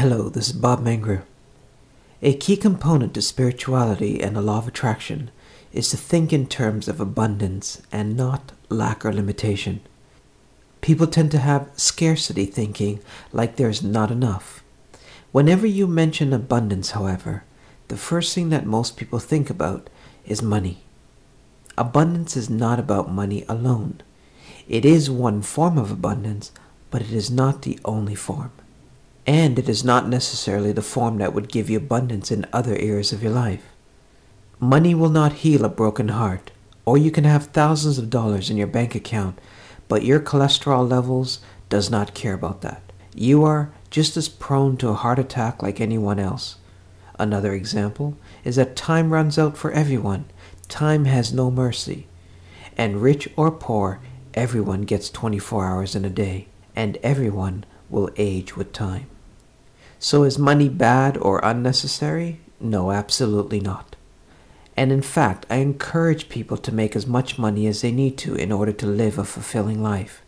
Hello, this is Bob Mangru. A key component to spirituality and the law of attraction is to think in terms of abundance and not lack or limitation. People tend to have scarcity thinking, like there's not enough. Whenever you mention abundance, however, the first thing that most people think about is money. Abundance is not about money alone. It is one form of abundance, but it is not the only form. And it is not necessarily the form that would give you abundance in other areas of your life. Money will not heal a broken heart, or you can have thousands of dollars in your bank account, but your cholesterol levels does not care about that. You are just as prone to a heart attack like anyone else. Another example is that time runs out for everyone. Time has no mercy. And rich or poor, everyone gets 24 hours in a day, and everyone will age with time. So is money bad or unnecessary? No, absolutely not. And in fact, I encourage people to make as much money as they need to in order to live a fulfilling life.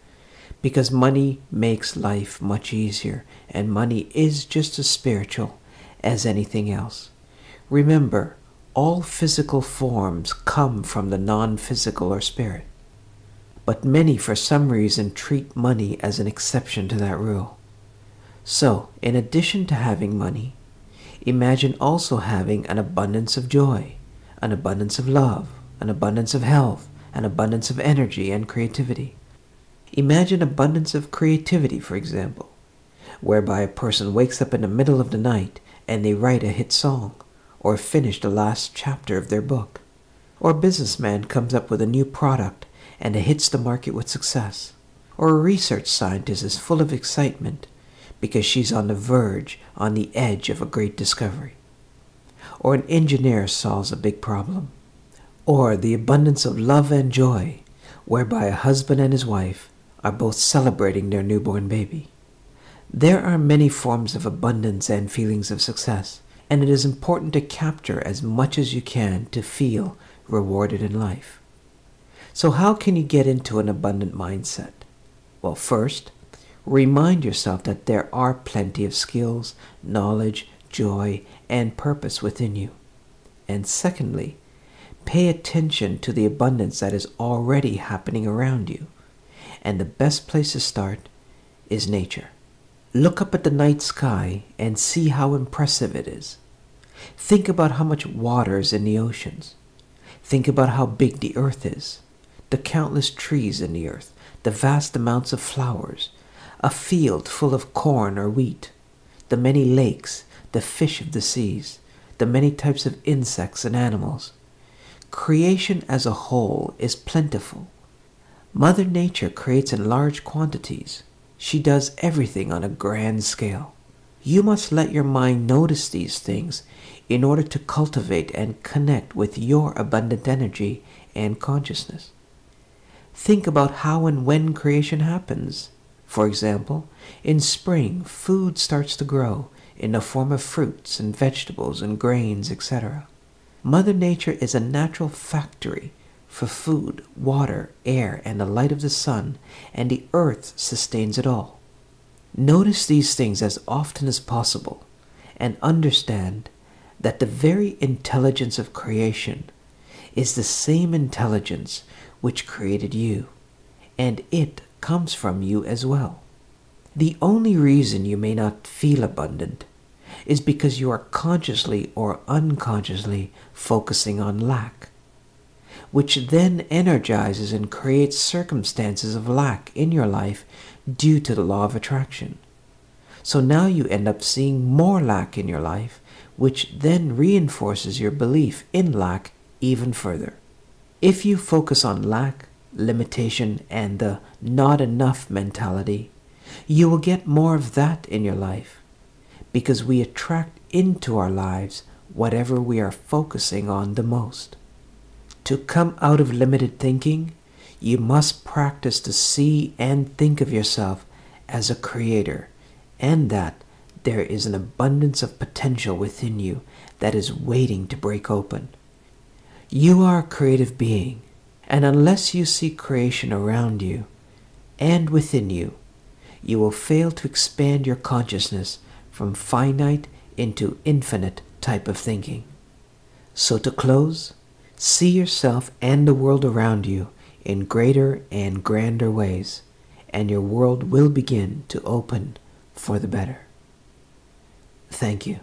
Because money makes life much easier, and money is just as spiritual as anything else. Remember, all physical forms come from the non-physical or spirit. But many, for some reason, treat money as an exception to that rule. So, in addition to having money, imagine also having an abundance of joy, an abundance of love, an abundance of health, an abundance of energy and creativity. Imagine abundance of creativity, for example, whereby a person wakes up in the middle of the night and they write a hit song, or finish the last chapter of their book. Or a businessman comes up with a new product and it hits the market with success. Or a research scientist is full of excitement because she's on the verge, on the edge of a great discovery. Or an engineer solves a big problem. Or the abundance of love and joy, whereby a husband and his wife are both celebrating their newborn baby. There are many forms of abundance and feelings of success, and it is important to capture as much as you can to feel rewarded in life. So how can you get into an abundant mindset? Well, first, remind yourself that there are plenty of skills, knowledge, joy, and purpose within you. And secondly, pay attention to the abundance that is already happening around you. And the best place to start is nature. Look up at the night sky and see how impressive it is. Think about how much water is in the oceans. Think about how big the earth is, the countless trees in the earth, the vast amounts of flowers, a field full of corn or wheat, the many lakes, the fish of the seas, the many types of insects and animals. Creation as a whole is plentiful. Mother Nature creates in large quantities. She does everything on a grand scale. You must let your mind notice these things in order to cultivate and connect with your abundant energy and consciousness. Think about how and when creation happens. For example, in spring, food starts to grow in the form of fruits and vegetables and grains, etc. Mother Nature is a natural factory for food, water, air, and the light of the sun, and the earth sustains it all. Notice these things as often as possible, and understand that the very intelligence of creation is the same intelligence which created you, and it comes from you as well. The only reason you may not feel abundant is because you are consciously or unconsciously focusing on lack, which then energizes and creates circumstances of lack in your life due to the law of attraction. So now you end up seeing more lack in your life, which then reinforces your belief in lack even further. If you focus on lack, limitation, and the not enough mentality, you will get more of that in your life, because we attract into our lives whatever we are focusing on the most. To come out of limited thinking, you must practice to see and think of yourself as a creator, and that there is an abundance of potential within you that is waiting to break open. You are a creative being, and unless you see creation around you and within you, you will fail to expand your consciousness from finite into infinite type of thinking. So to close, see yourself and the world around you in greater and grander ways, and your world will begin to open for the better. Thank you.